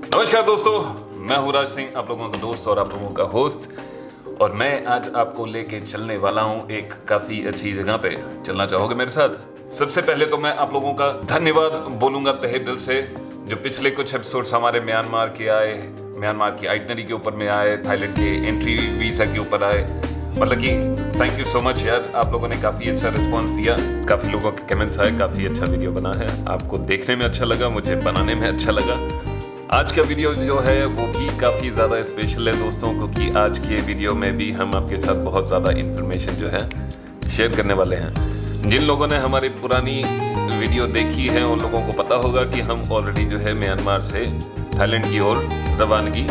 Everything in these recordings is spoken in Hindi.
नमस्कार दोस्तों, मैं हूँ राज सिंह, आप लोगों का दोस्त और आप लोगों का होस्ट। और मैं आज आपको लेके चलने वाला हूँ एक काफ़ी अच्छी जगह पे। चलना चाहोगे मेरे साथ? सबसे पहले तो मैं आप लोगों का धन्यवाद बोलूँगा तहे दिल से, जो पिछले कुछ एपिसोड्स हमारे म्यांमार की आइटनरी के ऊपर में आए, थाईलैंड के एंट्री वीज़ा के ऊपर आए। मतलब कि थैंक यू सो मच यार, आप लोगों ने काफ़ी अच्छा रिस्पांस दिया, काफ़ी लोगों के कमेंट्स आए, काफ़ी अच्छा वीडियो बना है, आपको देखने में अच्छा लगा, मुझे बनाने में अच्छा लगा। आज का वीडियो जो है वो भी काफ़ी ज़्यादा स्पेशल है दोस्तों, क्योंकि आज के वीडियो में भी हम आपके साथ बहुत ज़्यादा इन्फॉर्मेशन जो है शेयर करने वाले हैं। जिन लोगों ने हमारी पुरानी वीडियो देखी है उन लोगों को पता होगा कि हम ऑलरेडी जो है म्यांमार से थाईलैंड की ओर रवानगी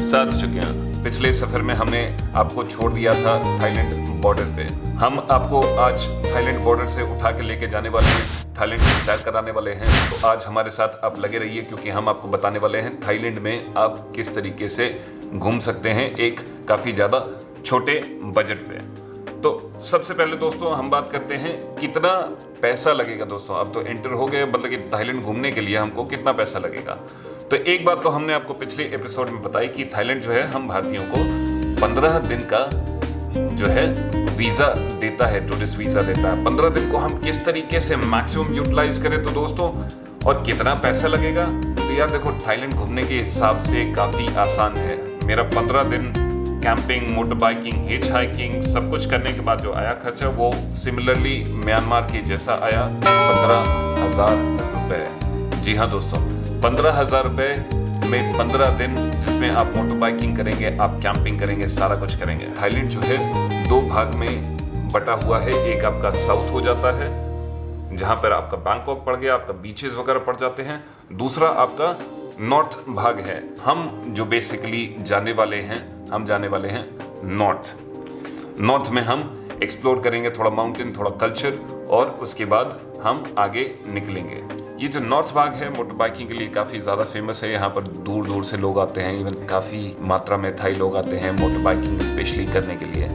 साध चुके हैं। पिछले सफ़र में हमने आपको छोड़ दिया था थाईलैंड बॉर्डर पे। हम आपको आज थाईलैंड बॉर्डर से उठा के लेके जाने वाले हैं, थाईलैंड की सैर कराने वाले हैं। तो आज हमारे साथ आप लगे रहिए, क्योंकि हम आपको बताने वाले हैं थाईलैंड में आप किस तरीके से घूम सकते हैं एक काफ़ी ज़्यादा छोटे बजट पे। तो सबसे पहले दोस्तों हम बात करते हैं कितना पैसा लगेगा। दोस्तों अब तो एंटर हो गए, मतलब कि थाईलैंड घूमने के लिए हमको कितना पैसा लगेगा। तो एक बात तो हमने आपको पिछले एपिसोड में बताई कि थाईलैंड जो है हम भारतीयों को 15 दिन का जो है वीज़ा देता है, टूरिस्ट वीज़ा देता है। 15 दिन को हम किस तरीके से मैक्सिमम यूटिलाइज करें तो दोस्तों, और कितना पैसा लगेगा, तो यार देखो थाईलैंड घूमने के हिसाब से काफ़ी आसान है। मेरा 15 दिन camping, motor biking, hitch hiking सब कुछ करने के बाद जो आया खर्चा वो सिमिलरली म्यांमार के जैसा आया 15,000 रुपये। जी हाँ दोस्तों, 15,000 रुपये में 15 दिन, जिसमें आप मोटर बाइकिंग करेंगे, आप कैंपिंग करेंगे, सारा कुछ करेंगे। थाईलैंड जो है 2 भाग में बटा हुआ है। एक आपका साउथ हो जाता है, जहां पर आपका बैंकॉक पड़ गया, आपका बीचेस वगैरह पड़ जाते हैं। दूसरा आपका नॉर्थ भाग है। हम जो बेसिकली जाने वाले हैं नॉर्थ में हम एक्सप्लोर करेंगे थोड़ा माउंटेन, थोड़ा कल्चर, और उसके बाद हम आगे निकलेंगे। ये जो नॉर्थ भाग है मोटर बाइकिंग के लिए काफ़ी ज़्यादा फेमस है। यहाँ पर दूर दूर से लोग आते हैं, इवन काफ़ी मात्रा में थाई लोग आते हैं मोटर बाइकिंग स्पेशली करने के लिए।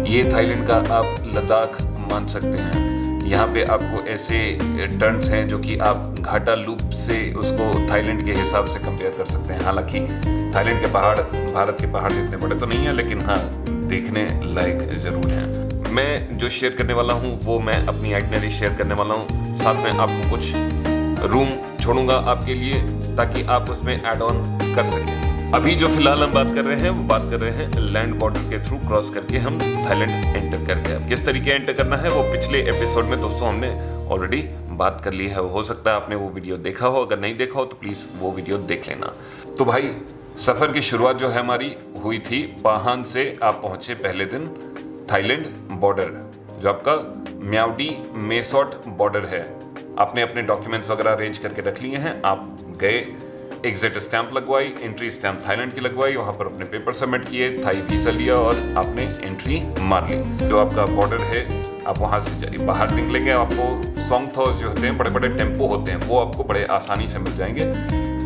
ये थाईलैंड का आप लद्दाख मान सकते हैं। यहाँ पे आपको ऐसे टर्न्स हैं जो कि आप घाटा लूप से उसको थाईलैंड के हिसाब से कंपेयर कर सकते हैं। हालांकि थाईलैंड के पहाड़ भारत के पहाड़ जितने बड़े तो नहीं है, लेकिन हाँ देखने लायक जरूर हैं। मैं जो शेयर करने वाला हूँ वो मैं अपनी आइटनरी शेयर करने वाला हूँ। साथ में आपको कुछ रूम छोड़ूंगा आपके लिए, ताकि आप उसमें ऐड ऑन कर सकें। अभी जो फिलहाल हम बात कर रहे हैं वो बात कर रहे हैं लैंड बॉर्डर के थ्रू क्रॉस करके हम थाईलैंड एंटर करके। अब किस तरीके एंटर करना है वो पिछले एपिसोड में दोस्तों हमने ऑलरेडी बात कर ली है। हो सकता है आपने वो वीडियो देखा हो, अगर नहीं देखा हो तो प्लीज़ वो वीडियो देख लेना। तो भाई सफ़र की शुरुआत जो है हमारी हुई थी पाहान से। आप पहुँचे पहले दिन थाईलैंड बॉर्डर, जो आपका म्याओडी मेसोट बॉर्डर है। आपने अपने डॉक्यूमेंट्स वगैरह अरेंज करके रख लिए हैं। आप गए, एग्जिट स्टैंप लगवाई, एंट्री स्टैंप थाईलैंड की लगवाई, वहाँ पर अपने पेपर सबमिट किए, थाई वीज़ा लिया और आपने एंट्री मार ली। जो आपका बॉर्डर है आप वहाँ से जाइए, बाहर निकलेंगे, आपको सोंगथॉस जो होते हैं, बड़े बड़े टेम्पो होते हैं, वो आपको बड़े आसानी से मिल जाएंगे।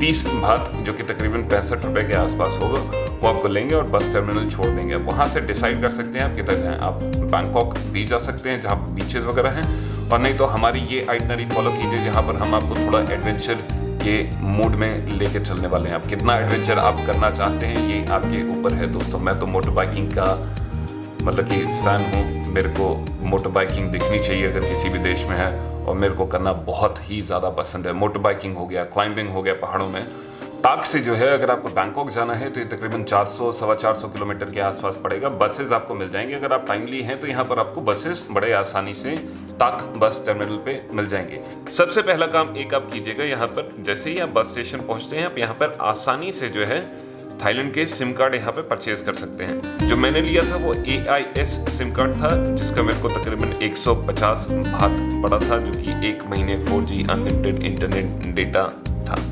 30 बात जो कि तकरीबन 65 रुपये के आसपास होगा, वो आपको लेंगे और बस टर्मिनल छोड़ देंगे। वहाँ से डिसाइड कर सकते हैं आप किधर जाएँ। आप बैंकॉक भी जा सकते हैं जहाँ बीचेस वगैरह हैं, और नहीं तो हमारी ये आइटनरी फॉलो कीजिए, जहाँ पर हम आपको थोड़ा एडवेंचर के मूड में लेके चलने वाले हैं। आप कितना एडवेंचर आप करना चाहते हैं ये आपके ऊपर है दोस्तों। मैं तो मोटर बाइकिंग का मतलब कि फ़ैन हूँ, मेरे को मोटर बाइकिंग दिखनी चाहिए अगर किसी भी देश में है, और मेरे को करना बहुत ही ज़्यादा पसंद है। मोटर बाइकिंग हो गया, क्लाइंबिंग हो गया पहाड़ों में। ताक से जो है अगर आपको बैंकॉक जाना है तो ये तकरीबन 400-425 किलोमीटर के आसपास पड़ेगा। बसेस आपको मिल जाएंगे, अगर आप टाइमली हैं तो यहाँ पर आपको बसेस बड़े आसानी से ताक बस टर्मिनल पे मिल जाएंगे। सबसे पहला काम एक आप कीजिएगा, यहाँ पर जैसे ही आप बस स्टेशन पहुँचते हैं आप यहाँ पर आसानी से जो है थाईलैंड के सिम कार्ड यहाँ पे परचेज कर सकते हैं। जो मैंने लिया था वो AIS सिम कार्ड था, जिसका मेरे को तकरीबन 150 बात पड़ा था, जो कि 1 महीने 4G अनलिमिटेड इंटरनेट डेटा था।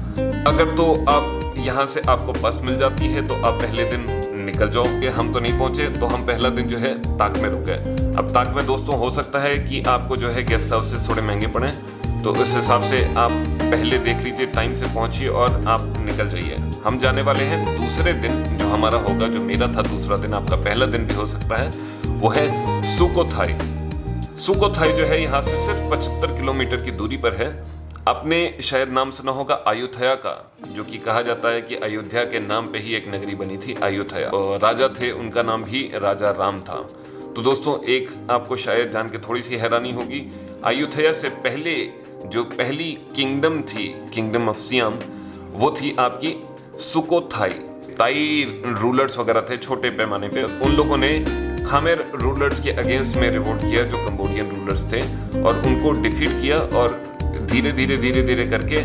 अगर तो आप यहाँ से आपको बस मिल जाती है तो आप पहले दिन निकल जाओगे। हम तो नहीं पहुंचे, तो हम पहला दिन जो है ताक में रुक गए। अब ताक में दोस्तों हो सकता है कि आपको जो है गेस्ट हाउसेस थोड़े महंगे पड़े, तो उस हिसाब से आप पहले देख लीजिए, टाइम से पहुंचिए और आप निकल जाइए। हम जाने वाले हैं दूसरे दिन, जो हमारा होगा, जो मेरा था दूसरा दिन, आपका पहला दिन भी हो सकता है, वो है सुकोथाई। सुकोथाई जो है यहाँ से सिर्फ 75 किलोमीटर की दूरी पर है। आपने शायद नाम सुना होगा अयोध्या का, जो कि कहा जाता है कि अयोध्या के नाम पे ही एक नगरी बनी थी अयोध्या, और राजा थे उनका नाम भी राजा राम था। तो दोस्तों एक आपको शायद जान के थोड़ी सी हैरानी होगी, अयोध्या से पहले जो पहली किंगडम थी, किंगडम ऑफ सियाम, वो थी आपकी सुकोथाई। ताई रूलर्स वगैरह थे छोटे पैमाने पे, उन लोगों ने खामेर रूलर्स के अगेंस्ट में रिवोल्ट किया जो कंबोडियन रूलर्स थे, और उनको डिफीट किया और धीरे धीरे करके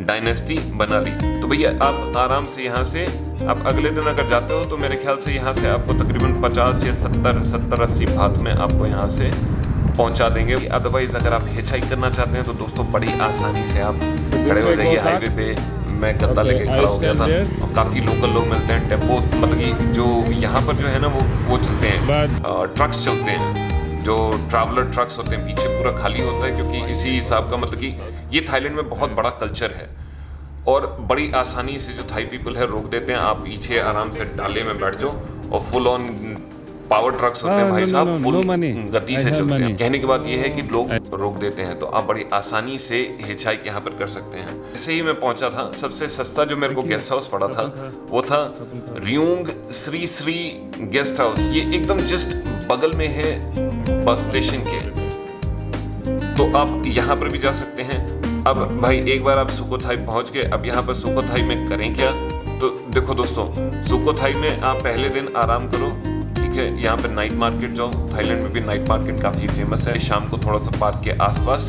डायनेस्टी बना ली। तो भैया आप आराम से यहाँ से आप अगले दिन अगर जाते हो तो मेरे ख्याल से यहाँ से आपको तकरीबन 50 या 70-80 बात में आपको यहाँ से पहुँचा देंगे। अदरवाइज अगर आप हिचहाइक करना चाहते हैं तो दोस्तों बड़ी आसानी से आप खड़े हो जाइए हाईवे पे। मैं गद्दा लेके खड़ा हो गया था और काफ़ी लोकल लोग मिलते हैं, टेम्पो मतलब कि जो यहाँ पर जो है ना वो चलते हैं, ट्रक्स चलते हैं, जो ट्रैवलर ट्रक्स होते हैं, पीछे पूरा खाली होता है, क्योंकि इसी हिसाब का मतलब कि ये थाईलैंड में बहुत बड़ा कल्चर है और बड़ी आसानी से जो थाई पीपल है रोक देते हैं। आप पीछे आराम से डाले में बैठ जाओ और फुल ऑन पावर ट्रक्स होते हैं भाई साहब, फुल गति से चलते हैं। कहने की बात यह है कि लोग रोक देते हैं, तो आप बड़ी आसानी से हिचहाइक यहाँ पर कर सकते हैं। ऐसे ही मैं पहुंचा था, सबसे सस्ता जो मेरे को गेस्ट हाउस पड़ा था वो था रियोंग श्री श्री गेस्ट हाउस। ये एकदम जस्ट बगल में है बस स्टेशन के, तो आप यहाँ पर भी जा सकते हैं। अब भाई एक बार आप सुकोथाई पहुंच गए, अब यहाँ पर सुकोथाई में करें क्या? तो देखो दोस्तों, सुकोथाई में आप पहले दिन आराम करो, यहाँ पे नाइट मार्केट जाओ। थाईलैंड में भी नाइट मार्केट काफ़ी फेमस है। शाम को थोड़ा सा पार्क के आसपास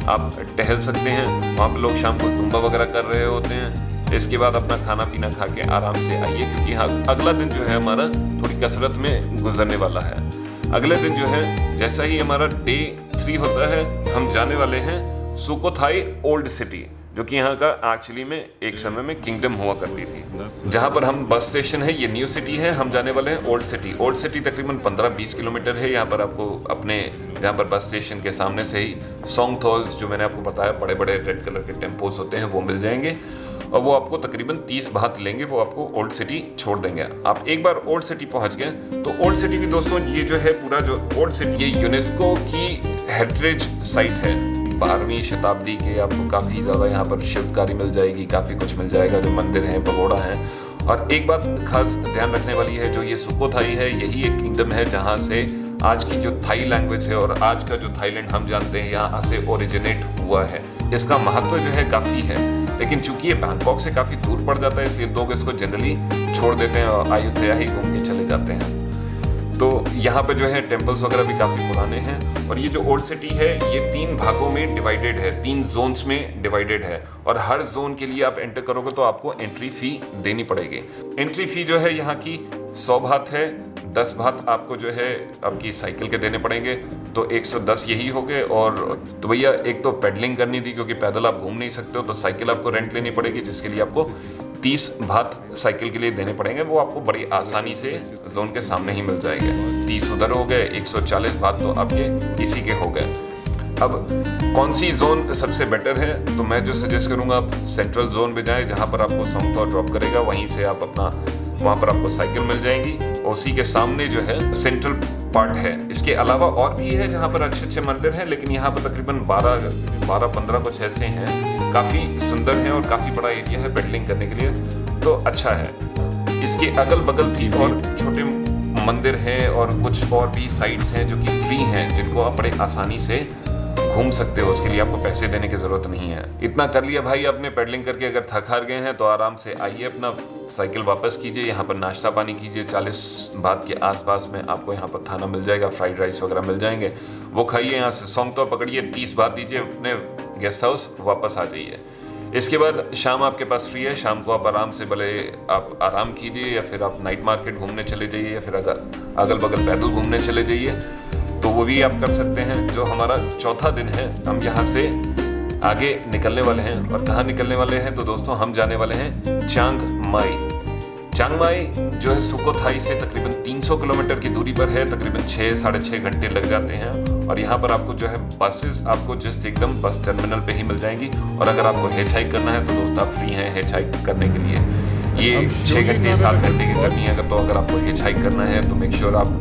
आप टहल सकते हैं, वहाँ पे लोग शाम को जुम्बा वगैरह कर रहे होते हैं। इसके बाद अपना खाना पीना खा के आराम से आइए, क्योंकि हाँ अगला दिन जो है हमारा थोड़ी कसरत में गुजरने वाला है। अगले दिन जो है जैसा ही हमारा डे 3 होता है, हम जाने वाले हैं सुकोथाई ओल्ड सिटी, जो कि यहाँ का एक्चुअली में एक समय में किंगडम हुआ करती थी। जहाँ पर हम बस स्टेशन है, ये न्यू सिटी है, हम जाने वाले हैं ओल्ड सिटी। ओल्ड सिटी तकरीबन 15-20 किलोमीटर है। यहाँ पर आपको अपने यहाँ पर बस स्टेशन के सामने से ही सोंगथॉल्स, जो मैंने आपको बताया बड़े बड़े रेड कलर के टेम्पोज होते हैं, वो मिल जाएंगे और वो आपको तकरीबन 30 बात लेंगे, वो आपको ओल्ड सिटी छोड़ देंगे। आप एक बार ओल्ड सिटी पहुँच गए तो ओल्ड सिटी भी दोस्तों ये जो है पूरा जो ओल्ड सिटी, ये यूनेस्को की हेरिटेज साइट है। 12वीं शताब्दी के आपको काफ़ी ज़्यादा यहाँ पर शिल्पकारी मिल जाएगी, काफ़ी कुछ मिल जाएगा, जो मंदिर हैं, पगोड़ा हैं। और एक बात खास ध्यान रखने वाली है, जो ये सुकोथाई है यही एक किंगडम है जहाँ से आज की जो थाई लैंग्वेज है और आज का जो थाईलैंड हम जानते हैं यहाँ से ओरिजिनेट हुआ है। इसका महत्व जो है काफ़ी है, लेकिन चूंकि ये बैंकॉक से काफ़ी दूर पड़ जाता है इसलिए लोग इसको जनरली छोड़ देते हैं और अयोध्या ही घूम के चले जाते हैं। तो यहाँ पे जो है टेम्पल्स वगैरह भी काफ़ी पुराने हैं। और ये जो ओल्ड सिटी है ये 3 भागों में डिवाइडेड है, 3 जोन्स में डिवाइडेड है, और हर जोन के लिए आप एंटर करोगे तो आपको एंट्री फी देनी पड़ेगी। एंट्री फी जो है यहाँ की 100 बात है, 10 बात आपको जो है आपकी साइकिल के देने पड़ेंगे, तो 110 यही हो गए। और तो भैया एक तो पेडलिंग करनी थी, क्योंकि पैदल आप घूम नहीं सकते हो, तो साइकिल आपको रेंट लेनी पड़ेगी, जिसके लिए आपको 30 बात साइकिल के लिए देने पड़ेंगे। वो आपको बड़ी आसानी से जोन के सामने ही मिल जाएंगे। 30 उधर हो गए, 140 बात तो आपके इसी के हो गए। अब कौन सी जोन सबसे बेटर है, तो मैं जो सजेस्ट करूंगा आप सेंट्रल जोन में जाएं, जहां पर आपको सोंगथौ ड्रॉप करेगा, वहीं से आप अपना वहां पर आपको साइकिल मिल जाएंगी। और उसी के सामने जो है सेंट्रल पार्ट है। इसके अलावा और भी है जहाँ पर अच्छे अच्छे मंदिर हैं, लेकिन यहाँ पर तकरीबन 12-15 कुछ ऐसे हैं, काफ़ी सुंदर हैं और काफ़ी बड़ा एरिया है पेडलिंग करने के लिए, तो अच्छा है। इसके अगल बगल भी और छोटे मंदिर हैं और कुछ और भी साइट्स हैं जो कि फ्री हैं, जिनको आप बड़े आसानी से घूम सकते हो। उसके लिए आपको पैसे देने की ज़रूरत नहीं है। इतना कर लिया भाई आपने पेडलिंग करके, अगर थक हार गए हैं तो आराम से आइए, अपना साइकिल वापस कीजिए, यहाँ पर नाश्ता पानी कीजिए। 40 बात के आसपास में आपको यहाँ पर खाना मिल जाएगा, फ्राइड राइस वगैरह मिल जाएंगे, वो खाइए। यहाँ से सोंगथौ पकड़िए, 30 बात दीजिए, अपने गेस्ट हाउस वापस आ जाइए। इसके बाद शाम आपके पास फ्री है, शाम को आप आराम से भले आप आराम कीजिए, या फिर आप नाइट मार्केट घूमने चले जाइए, या फिर अगल बगल पैदल घूमने चले जाइए, तो वो भी आप कर सकते हैं। जो हमारा चौथा दिन है, हम यहाँ से आगे निकलने वाले हैं। और कहाँ निकलने वाले हैं, तो दोस्तों हम जाने वाले हैं चियांग माई। चियांग माई जो है सुकोथाई से तकरीबन 300 किलोमीटर की दूरी पर है, तकरीबन 6-6.5 घंटे लग जाते हैं। और यहाँ पर आपको जो है बसेस आपको जस्ट एकदम बस टर्मिनल पे ही मिल जाएंगी। और अगर आपको हिच हाइक करना है तो दोस्त आप फ्री हैं हिच हाइक करने के लिए। ये 6 घंटे 7 घंटे की करनी है अगर, तो अगर आपको हिच हाइक करना है तो मेक श्योर आप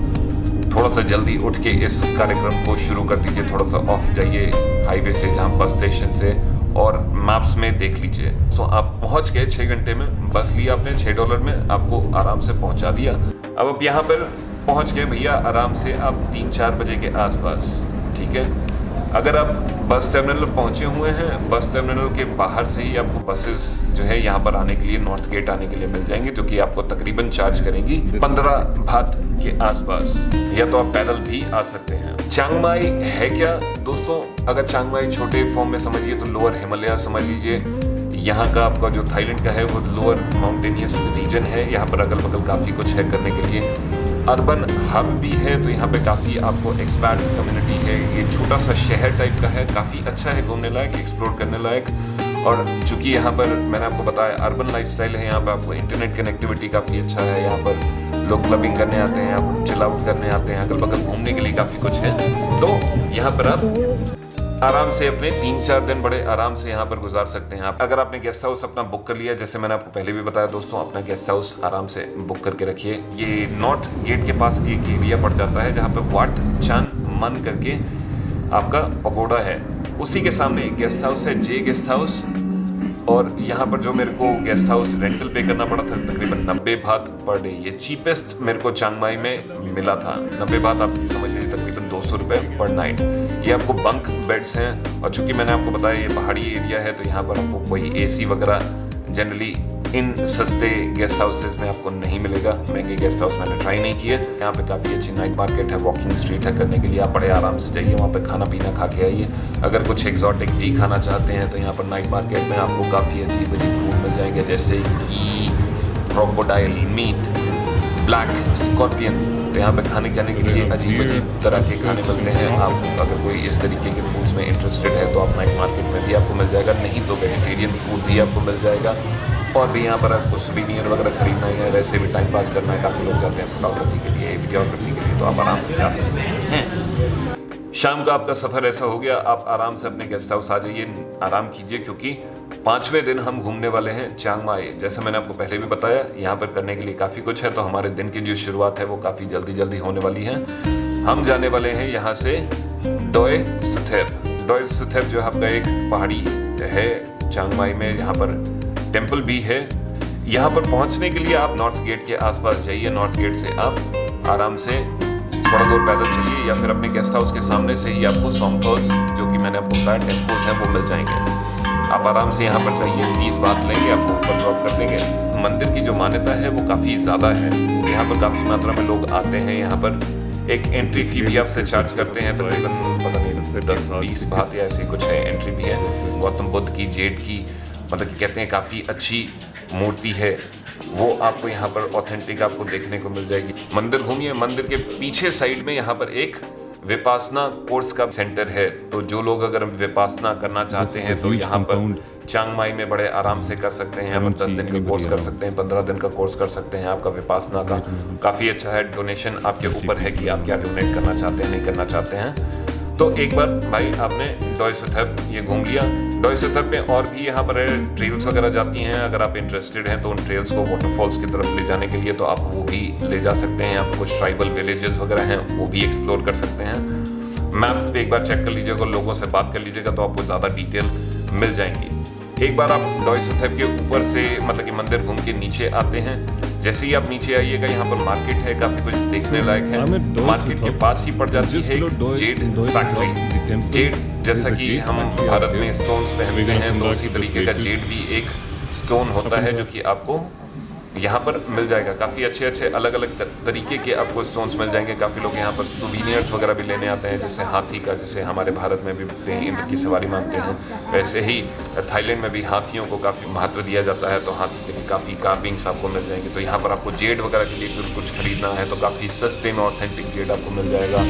थोड़ा सा जल्दी उठ के इस कार्यक्रम को शुरू कर दीजिए। थोड़ा सा ऑफ जाइए हाईवे से, जहाँ बस स्टेशन से, और मैप्स में देख लीजिए। सो आप पहुंच गए 6 घंटे में, बस लिया आपने $6 में, आपको आराम से पहुंचा दिया। अब आप यहाँ पर पहुंच गए भैया आराम से आप 3-4 बजे के आसपास, ठीक है। अगर आप बस टर्मिनल पहुंचे हुए हैं, बस टर्मिनल के बाहर से ही आपको बसेस जो है यहाँ पर आने के लिए, नॉर्थ गेट आने के लिए मिल जाएंगी, जो कि आपको तकरीबन चार्ज करेंगी 15 बात के आसपास, या तो आप पैदल भी आ सकते हैं। चियांग माई है क्या दोस्तों? अगर चियांग माई छोटे फॉर्म में समझिए तो लोअर हिमालय समझ लीजिए। यहाँ का आपका जो थाईलैंड का है वो लोअर माउंटेनियस रीजन है। यहाँ पर अगल बगल काफ़ी कुछ है करने के लिए। अर्बन हब भी है, तो यहाँ पे काफ़ी आपको एक्सपैट कम्युनिटी है। ये छोटा सा शहर टाइप का है, काफ़ी अच्छा है, घूमने लायक, एक्सप्लोर करने लायक। और चूंकि यहाँ पर मैंने आपको बताया अर्बन लाइफस्टाइल है, यहाँ पर आपको इंटरनेट कनेक्टिविटी काफ़ी अच्छा है। यहाँ पर लोग क्लबिंग करने आते हैं, आप चिल आउट करने आते हैं, अगल बगल घूमने के लिए काफ़ी कुछ है। तो यहाँ पर आप आराम से अपने 3-4 दिन बड़े आराम से यहाँ पर गुजार सकते हैं। आप अगर आपने गेस्ट हाउस अपना बुक कर लिया, जैसे मैंने आपको पहले भी बताया दोस्तों, अपना गेस्ट हाउस आराम से बुक करके रखिए। ये नॉर्थ गेट के पास एक एरिया पड़ जाता है जहाँ पे वाट चान मन करके आपका पगोड़ा है, उसी के सामने एक गेस्ट हाउस है, जे गेस्ट हाउस। और यहाँ पर जो मेरे को गेस्ट हाउस रेंटल पे करना पड़ा था तकरीबन 90 बात पर डे। ये चीपेस्ट मेरे को चियांग माई में मिला था। 90 बात आप समझ लीजिए तकरीबन 200 रुपये पर नाइट। ये आपको बंक बेड्स हैं, और चूंकि मैंने आपको बताया ये पहाड़ी एरिया है, तो यहाँ पर आपको कोई AC वगैरह जनरली इन सस्ते गेस्ट हाउसेज में आपको नहीं मिलेगा। महंगे गेस्ट हाउस मैंने ट्राई नहीं किए। यहाँ पे काफ़ी अच्छी नाइट मार्केट है, वॉकिंग स्ट्रीट है, करने के लिए आप बड़े आराम से जाइए, वहाँ पे खाना पीना खा के आइए। अगर कुछ एक्सॉटिक भी खाना चाहते हैं तो यहाँ पर नाइट मार्केट में आपको काफ़ी अजीब अजीब फूड मिल जाएंगे, जैसे कि क्रोकोडाइल मीट, ब्लैक स्कॉर्पियन। तो यहाँ पे खाने के लिए अजीब अजीब तरह के खाने मिलते हैं। आप अगर कोई इस तरीके के फूड्स में इंटरेस्टेड है तो आप नाइट मार्केट में भी आपको मिल जाएगा, नहीं तो वेजिटेरियन फूड भी आपको मिल जाएगा। और भी यहाँ पर आपको सूवेनियर वगैरह खरीदना है, वैसे भी टाइम पास करना है, काफ़ी लोग जाते हैं फोटोग्राफी के लिए, वीडियोग्राफी के लिए, तो आप आराम से जा सकते हैं। शाम का आपका सफ़र ऐसा हो गया, आप आराम से अपने गेस्ट हाउस आ जाइए, आराम कीजिए, क्योंकि 5वें दिन हम घूमने वाले हैं चियांग माई। जैसे मैंने आपको पहले भी बताया, यहाँ पर करने के लिए काफ़ी कुछ है, तो हमारे दिन की जो शुरुआत है वो काफ़ी जल्दी होने वाली है। हम जाने वाले हैं यहाँ से डोय सुथेर। डोय सुथेर जो आपका एक पहाड़ी है चियांग माई में, यहाँ पर टेम्पल भी है। यहाँ पर पहुँचने के लिए आप नॉर्थ गेट के आसपास जाइए। नॉर्थ गेट से आप आराम से थोड़ा दूर पैदल चलिए, या फिर अपने गेस्ट हाउस के सामने से ही आपको सॉन्गथॉस, जो कि मैंने आपको बताया टेम्पल्स हैं, वो मिल जाएंगे। आप आराम से यहाँ पर जाइए, 30 बात लेंगे, आपको ऊपर ड्रॉप कर देंगे। मंदिर की जो मान्यता है वो काफ़ी ज़्यादा है, यहाँ पर काफ़ी मात्रा में लोग आते हैं। यहाँ पर एक एंट्री फी भी आपसे चार्ज करते हैं, तकरीबन पता नहीं 10-20 बात या ऐसे कुछ है, एंट्री भी है। गौतम बुद्ध की जेड की, मतलब कि कहते हैं काफ़ी अच्छी मूर्ति है, वो आपको यहाँ पर ऑथेंटिक आपको देखने को मिल जाएगी। मंदिर घूमिए। मंदिर के पीछे साइड में यहाँ पर एक विपासना कोर्स का सेंटर है, तो जो लोग अगर विपासना करना चाहते हैं तो यहाँ पर चियांग माई में बड़े आराम से कर सकते हैं। यहाँ पर 10 दिन का कोर्स कर सकते हैं, 15 दिन का कोर्स कर सकते हैं आपका विपासना का। काफ़ी अच्छा है। डोनेशन आपके ऊपर है कि आप क्या डोनेट करना चाहते हैं, नहीं करना चाहते हैं। तो एक बार भाई आपने डोय सुथेर ये घूम लिया। डोय सुथेर पे और भी यहाँ पर ट्रेल्स वगैरह जाती हैं। अगर आप इंटरेस्टेड हैं तो उन ट्रेल्स को वाटरफॉल्स की तरफ ले जाने के लिए तो आप वो भी ले जा सकते हैं। यहाँ पर कुछ ट्राइबल विलेजेस वगैरह हैं, वो भी एक्सप्लोर कर सकते हैं। मैप्स पे एक बार चेक कर लीजिएगा, लोगों से बात कर लीजिएगा, तो आपको ज़्यादा डिटेल मिल जाएंगी। एक बार आप डोय सुथेर के ऊपर से मतलब कि मंदिर घूम के नीचे आते हैं। जैसे ही आप नीचे आइएगा, यहाँ पर मार्केट है, काफी कुछ देखने लायक है। मार्केट के पास ही पड़ जाती है जेड फैक्ट्री। जेड जैसा कि हम भारत में स्टोन्स पहनते हैं, तो उसी तरीके का जेड भी एक स्टोन होता है, जो कि आपको यहाँ पर मिल जाएगा। काफ़ी अच्छे अलग अलग तरीके के आपको स्टोन्स मिल जाएंगे। काफ़ी लोग यहाँ पर सुवीनियर्स वगैरह भी लेने आते हैं, जैसे हाथी का, जैसे हमारे भारत में भी इंद्र की सवारी मानते हैं, वैसे ही थाईलैंड में भी हाथियों को काफ़ी महत्व दिया जाता है, तो हाथी के भी काफ़ी कार्विंग्स आपको मिल जाएंगे। तो यहाँ पर आपको जेड वगैरह के लिए कुछ खरीदना है तो काफ़ी सस्ते में ऑथेंटिक जेड आपको मिल जाएगा।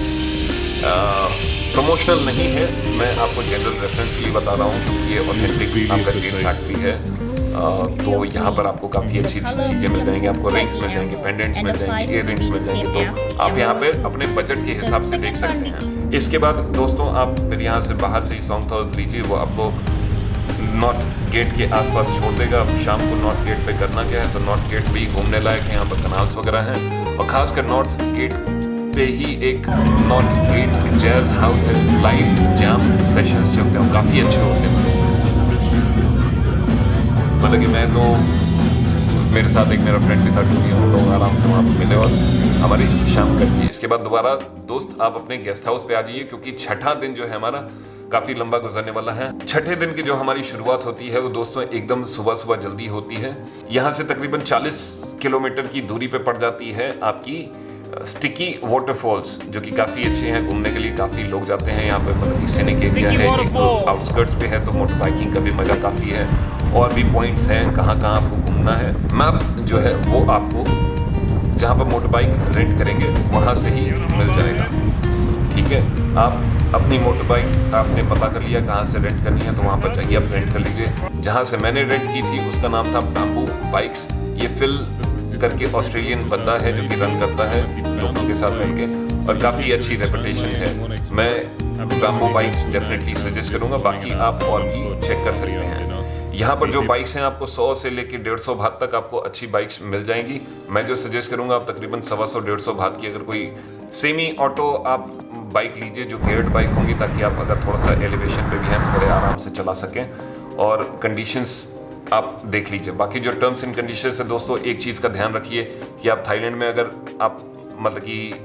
प्रमोशनल नहीं है, मैं आपको जनरल रेफरेंस के लिए बता रहा हूँ, क्योंकि ये ऑथेंटिक आपका जेड फैक्ट्री है। तो यहाँ पर आपको काफ़ी अच्छी चीज़ें मिल जाएंगी। आपको रिंग्स मिल जाएंगी, पेंडेंट्स मिल जाएंगी, इयर रिंग्स मिल जाएंगी, तो आप यहाँ पे अपने बजट के हिसाब से देख सकते हैं। इसके बाद दोस्तों आप फिर यहाँ से बाहर से ही सॉन्गथॉस लीजिए, वो आपको नॉर्थ गेट के आसपास छोड़ देगा। अब शाम को नॉर्थ गेट पे करना क्या है, तो नॉर्थ गेट भी घूमने लायक है, यहाँ पर कनाल्स वगैरह हैं, और खासकर नॉर्थ गेट पे ही एक नॉर्थ गेट जैज हाउस है। लाइव जैम सेशंस चलते हैं, काफ़ी अच्छे होते हैं। मतलब कि मैं तो, मेरे साथ एक मेरा फ्रेंड भी था, टूनी, हम लोग आराम से वहाँ पर मिले और हमारी शाम कट गई। इसके बाद दोबारा दोस्त आप अपने गेस्ट हाउस पे आ जाइए, क्योंकि छठा दिन जो है हमारा काफ़ी लंबा गुजरने वाला है। छठे दिन की जो हमारी शुरुआत होती है वो दोस्तों एकदम सुबह सुबह जल्दी होती है। यहाँ से तकरीबन 40 किलोमीटर की दूरी पे पड़ जाती है आपकी स्टिकी वाटरफॉल्स, जो कि काफ़ी अच्छे हैं घूमने के लिए। काफ़ी लोग जाते हैं यहाँ पे, मतलब सीनिक एरिया है, एक तो आउटस्कर्ट्स पे है, तो मोटर बाइकिंग का भी मज़ा काफ़ी है। और भी पॉइंट्स हैं कहाँ कहाँ आपको घूमना है। मैप जो है वो आपको जहाँ पर मोटर बाइक रेंट करेंगे वहाँ से ही मिल जाएगा। ठीक है, आप अपनी मोटर बाइक आपने पता कर लिया कहाँ से रेंट करनी है, तो वहाँ पर जाइए आप रेंट कर लीजिए। जहाँ से मैंने रेंट की थी उसका नाम था बैम्बू बाइक्स। ये फिल करके ऑस्ट्रेलियन बंदा है जो कि रन करता है लोगों के साथ मिलके, और काफ़ी अच्छी रेपुटेशन है। मैं बैम्बू बाइक्स डेफिनेटली सजेस्ट करूँगा, बाकी आप और भी चेक कर सकते हैं। यहाँ पर जो बाइक्स हैं आपको 100 से लेके 150 भात तक आपको अच्छी बाइक्स मिल जाएंगी। मैं जो सजेस्ट करूँगा आप तकरीबन 125-150 भात की अगर कोई सेमी ऑटो आप बाइक लीजिए जो गेयर्ड बाइक होंगी, ताकि आप अगर थोड़ा सा एलिवेशन पे भी हैं तो बड़े आराम से चला सकें। और कंडीशंस आप देख लीजिए। बाकी जो टर्म्स एंड कंडीशंस है दोस्तों, एक चीज़ का ध्यान रखिए कि आप थाईलैंड में अगर आप मतलब कि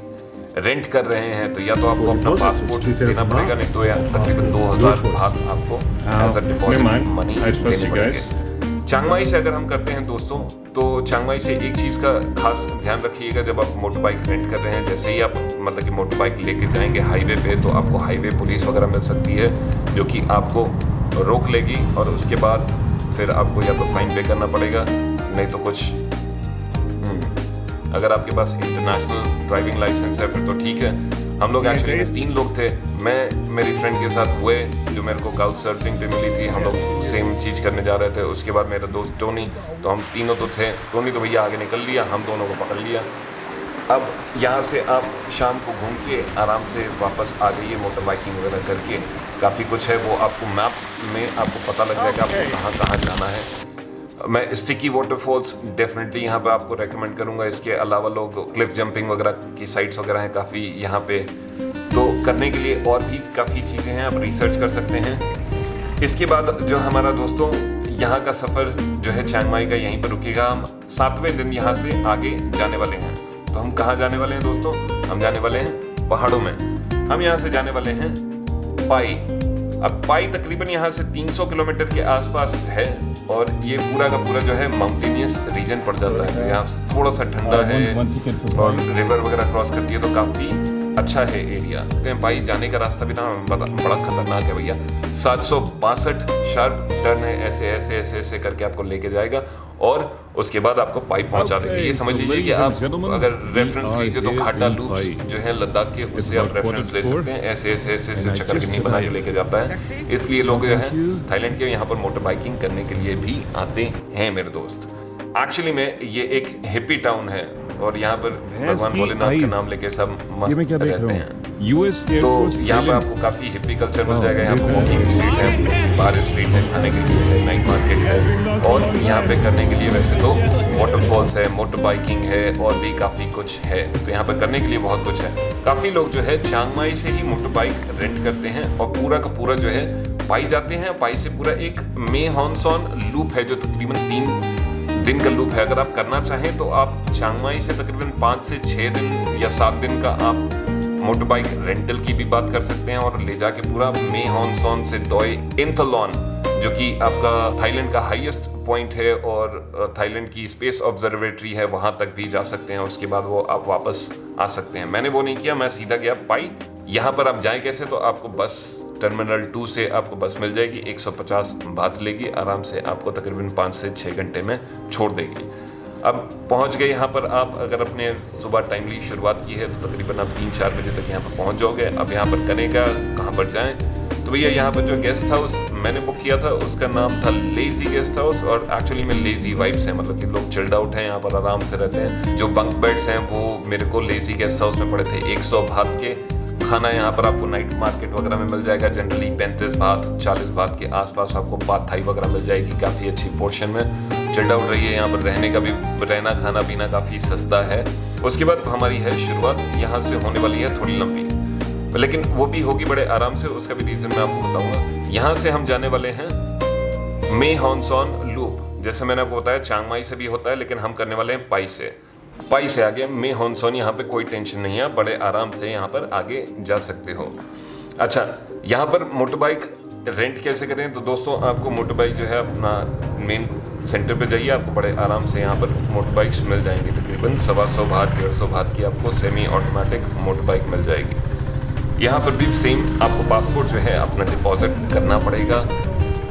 रेंट कर रहे हैं तो या तो आपको अपना पासपोर्ट देना पड़ेगा, नहीं तो या तकरीबन 2000 भात आपको एज अ डिपॉजिट मनी देनी पड़ेगी। चियांग माई से अगर हम करते हैं दोस्तों, तो चियांग माई से एक चीज़ का खास ध्यान रखिएगा, जब आप मोटर बाइक रेंट कर रहे हैं, जैसे ही आप मतलब कि मोटर बाइक लेके जाएंगे हाईवे पे, तो आपको हाईवे पुलिस वगैरह मिल सकती है जो कि आपको रोक लेगी, और उसके बाद फिर आपको या तो फाइन पे करना पड़ेगा, नहीं तो कुछ अगर आपके पास इंटरनेशनल ड्राइविंग लाइसेंस है फिर तो ठीक है। हम लोग एक्चुअली में 3 लोग थे, मैं मेरी फ्रेंड के साथ हुए जो मेरे को काउच सर्फिंग पे मिली थी। हम लोग सेम चीज़ करने जा रहे थे। उसके बाद मेरा दोस्त टोनी, तो हम तीनों तो थे। टोनी तो भैया आगे निकल लिया, हम दोनों को पकड़ लिया। अब यहाँ से आप शाम को घूम के आराम से वापस आ जाइए मोटर बाइकिंग वगैरह करके। काफ़ी कुछ है वो आपको मैप्स में आपको पता लग जाएगा आपको कहाँ कहाँ जाना है। मैं स्टिकी वाटरफॉल्स डेफिनेटली यहाँ पे आपको रेकमेंड करूँगा। इसके अलावा लोग क्लिफ जंपिंग वगैरह की साइट्स वगैरह हैं काफ़ी यहाँ पे, तो करने के लिए और भी काफ़ी चीज़ें हैं, आप रिसर्च कर सकते हैं। इसके बाद जो हमारा दोस्तों यहाँ का सफ़र जो है चियांग माई का यहीं पर रुकेगा। हम 7वें दिन यहाँ से आगे जाने वाले हैं। तो हम कहाँ जाने वाले हैं दोस्तों? हम जाने वाले हैं पहाड़ों में। हम यहाँ से जाने वाले हैं पाई। अब पाई तकरीबन यहाँ से 300 किलोमीटर के आसपास है, और ये पूरा का पूरा जो है माउंटेनियस रीजन पड़ जाता है। तो यहाँ से थोड़ा सा ठंडा है और रिवर वगैरह क्रॉस करती है, तो काफ़ी अच्छा है एरिया। तो पाई जाने का रास्ता भी ना बड़ा खतरनाक है भैया। 762 शार्प टर्न है, ऐसे ऐसे ऐसे ऐसे करके आपको लेके जाएगा, और उसके बाद आपको पाई पहुंचा देंगे। ये समझ लीजिए कि आप अगर रेफरेंस लीजिए तो घाटा लूप्स जो है लद्दाख के, उससे आप रेफरेंस ले सकते हैं। ऐसे ऐसे ऐसे ऐसे चक्कर बना के लेके जाता है। इसलिए लोग जो है थाईलैंड के यहाँ पर मोटर बाइकिंग करने के लिए भी आते हैं मेरे दोस्त। एक्चुअली में ये एक हिप्पी टाउन है, और यहाँ पर भगवान भोलेनाथ का नाम लेके सब मस्त रहते हैं। तो यहाँ पर आपको काफ़ी हिप्पी कल्चर मिल जाएगा। यहाँ पर वॉकिंग स्ट्रीट है, बार स्ट्रीट है, खाने के लिए है, नाइट मार्केट है, और यहाँ पे करने के लिए वैसे तो वाटरफॉल्स है, मोटर बाइकिंग है, और भी काफ़ी कुछ है। तो यहाँ पर करने के लिए बहुत कुछ है। काफ़ी लोग जो है चियांग माई से ही मोटर बाइक रेंट करते हैं, और पूरा का पूरा जो है पाई जाते हैं। पाई से पूरा एक मे हॉन्सॉन लूप है जो तकरीबन 3 दिन का लूप है। अगर आप करना चाहें तो आप चियांग माई से तकरीबन 5 से 6 दिन या 7 दिन का आप मोटर बाइक रेंटल की भी बात कर सकते हैं, और ले जाके पूरा मे हॉन्सॉन से दोई इंथलॉन, जो कि आपका थाईलैंड का हाईएस्ट पॉइंट है और थाईलैंड की स्पेस ऑब्जर्वेटरी है, वहाँ तक भी जा सकते हैं। उसके बाद वो आप वापस आ सकते हैं। मैंने वो नहीं किया, मैं सीधा गया पाई। यहाँ पर आप जाएँ कैसे? तो आपको बस टर्मिनल 2 से आपको बस मिल जाएगी, 150 बात लेगी, आराम से आपको तकरीबन 5 से 6 घंटे में छोड़ देगी। अब पहुंच गए यहाँ पर आप। अगर अपने सुबह टाइमली शुरुआत की है तो तकरीबन आप 3-4 बजे तक यहाँ पर पहुंच जाओगे। अब यहाँ पर करेगा कहाँ पर जाएं? तो भैया यहाँ पर जो गेस्ट हाउस मैंने बुक किया था उसका नाम था लेजी गेस्ट हाउस, और एक्चुअली में लेजी वाइब्स है, मतलब कि लोग चिल्ड आउट हैं, यहाँ पर आराम से रहते हैं। जो बंक बेड्स हैं वो मेरे को लेजी गेस्ट हाउस में पड़े थे 100 भात के। खाना यहाँ पर आपको नाइट मार्केट वगैरह में मिल जाएगा, जनरली 35 भात 40 भात के आसपास आपको पात थाई वगैरह मिल जाएगी काफ़ी अच्छी पोर्शन में। चिल्ड आउट रहिए, यहाँ पर रहने का भी, रहना खाना पीना काफ़ी सस्ता है। उसके बाद हमारी है शुरुआत यहाँ से होने वाली है थोड़ी लंबी, लेकिन वो भी होगी बड़े आराम से। उसका भी रीज़न मैं आपको बताऊँगा। यहाँ से हम जाने वाले हैं मे हॉन्सॉन लूप, जैसे मैंने आपको बताया चांग माई से भी होता है, लेकिन हम करने वाले हैं पाई से। पाई से आगे मे हॉन्सन, यहाँ पे कोई टेंशन नहीं है, बड़े आराम से यहाँ पर आगे जा सकते हो। अच्छा, यहाँ पर मोटर बाइक रेंट कैसे करें? तो दोस्तों आपको मोटर बाइक जो है अपना मेन सेंटर पे जाइए, आपको बड़े आराम से यहाँ पर मोटर बाइक्स मिल जाएंगी। तकरीबन 125 बात 150 बात की आपको सेमी ऑटोमेटिक मोटर बाइक मिल जाएगी। यहाँ पर भी सेम आपको पासपोर्ट जो है अपना डिपॉजिट करना पड़ेगा।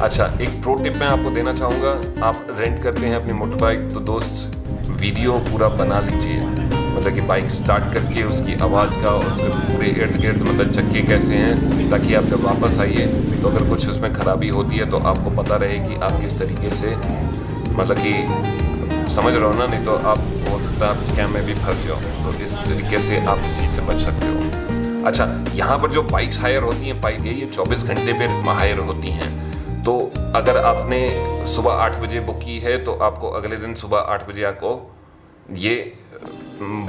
अच्छा, एक प्रो टिप मैं आपको देना चाहूँगा, आप रेंट करते हैं अपनी मोटर बाइक तो दोस्त वीडियो पूरा बना लीजिए, मतलब कि बाइक स्टार्ट करके उसकी आवाज़ का और उसके पूरे इर्द गिर्द मतलब चक्के कैसे हैं, ताकि आप जब वापस आइए तो अगर कुछ उसमें ख़राबी होती है तो आपको पता रहे कि आप किस तरीके से, मतलब कि समझ रहे हो ना, नहीं तो आप हो सकता है आप स्कैम में भी फंस जाओ। तो इस तरीके से आप इस चीज़ से बच सकते हो। अच्छा, यहाँ पर जो बाइक्स हायर होती हैं बाइक ये 24 घंटे पर हायर होती हैं। तो अगर आपने सुबह 8 बजे बुक की है तो आपको अगले दिन सुबह 8 बजे आपको ये